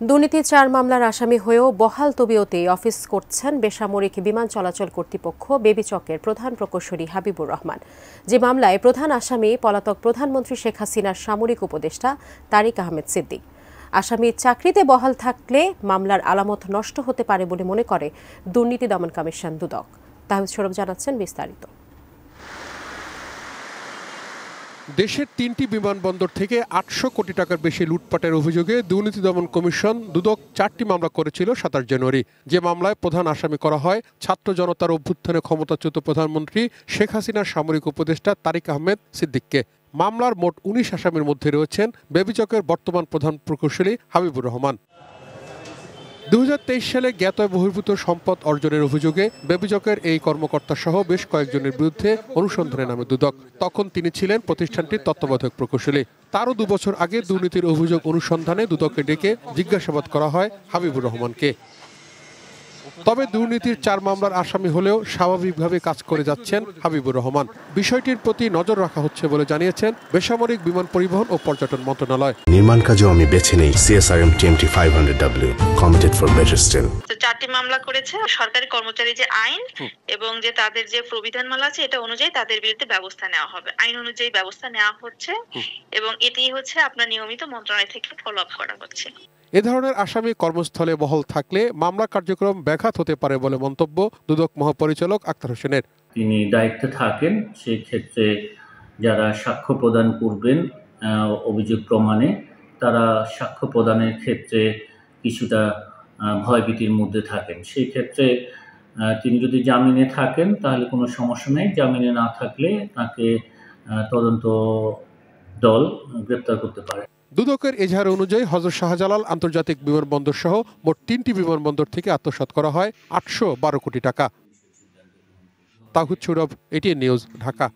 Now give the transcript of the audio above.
দুর্নীতির ৪ মামলার আসামি হয়েও বহাল তবিয়তেই অফিস করছেন বেসামরিক বিমান চলাচল কর্তৃপক্ষ বেবিচকের প্রধান প্রকৌশলী হাবিবুর রহমান। যে মামলায় প্রধান আসামি পলাতক প্রধানমন্ত্রী শেখ হাসিনার সামরিক উপদেষ্টা তারিক আহমেদ সিদ্দিক। আসামি চাকরিতে বহাল থাকলে মামলার আলামত নষ্ট হতে পারে বলে মনে করে দুর্নীতি দমন কমিশন দুদক। তাহিদ সৌরভ জানাচ্ছেন বিস্তারিত। দেশের ৩টি বিমানবন্দর থেকে ৮০০ কোটি টাকার বেশি লুটপাটের অভিযোগে দুর্নীতি দমন কমিশন দুদক ৪টি মামলা করেছিল ২৭ জানুয়ারি। যে মামলায় প্রধান আসামি করা হয় ছাত্র জনতার অভ্যুত্থানে ক্ষমতাচ্যুত প্রধানমন্ত্রী শেখ হাসিনার সামরিক উপদেষ্টা তারিক আহমেদ সিদ্দিককে। মামলার মোট ১৯ আসামির মধ্যে রয়েছেন বেবিচকের বর্তমান প্রধান প্রকৌশলী হাবিবুর রহমান। ২০২৩ সালে জ্ঞাত বহির্ভূত সম্পদ অর্জনের অভিযোগে বেবিচকের এই কর্মকর্তা সহ বেশ কয়েকজনের বিরুদ্ধে অনুসন্ধানে নামে দুদক। তখন তিনি ছিলেন প্রতিষ্ঠানটির তত্ত্বাবধায়ক প্রকৌশলী। তারও ২ বছর আগে দুর্নীতির অভিযোগ অনুসন্ধানে দুদককে ডেকে জিজ্ঞাসাবাদ করা হয় হাবিবুর রহমানকে। তবে দুর্নীতির ৪ মামলার আসামি হলেও স্বাভাবিকভাবে কাজ করে যাচ্ছেন হাবিবুর রহমান। বিষয়টির প্রতি নজর রাখা হচ্ছে বলে জানিয়েছেন বেসামরিক বিমান পরিবহন ও পর্যটন মন্ত্রণালয়। নির্মাণ কাজেও আমি বেছে নেই CSRM TMT 500W, committed for better still। ৪টি মামলা করেছে। সরকারি কর্মচারী যে আইন এবং যে তাদের যে প্রবিধানমালা আছে এটা অনুযায়ী তাদের বিরুদ্ধে ব্যবস্থা নেওয়া হবে। আইন অনুযায়ী ব্যবস্থা নেওয়া হচ্ছে এবং এটি হচ্ছে আপনার নিয়মিত মন্ত্রণালয় থেকে ফলো আপ করা হচ্ছে। এ ধরনের আসামি কর্মস্থলে বহাল থাকলে মামলা কার্যক্রম ব্যাঘাত হতে পারে বলে মন্তব্য দুদক মহাপরিচালক আক্তার হোসেনের। তিনি দায়িত্বে থাকেন সেই ক্ষেত্রে যারা সাক্ষ্য প্রদান করবেন অভিযোগ প্রমাণে তারা সাক্ষ্য প্রদানের ক্ষেত্রে কিছুটা ভয়ভীতির মধ্যে থাকেন। সেই ক্ষেত্রে তিনি যদি জামিনে থাকেন তাহলে কোনো সমস্যা নেই। জামিনে না থাকলে তাকে তদন্ত দল গ্রেপ্তার করতে পারে। দুদকের এজাহার অনুযায়ী হযরত শাহজালাল আন্তর্জাতিক বিমানবন্দর সহ মোট ৩টি বিমানবন্দর থেকে আত্মসাৎ করা হয় ৮১২ কোটি টাকা। তাহিদ সৌরভ, ATN নিউজ, ঢাকা।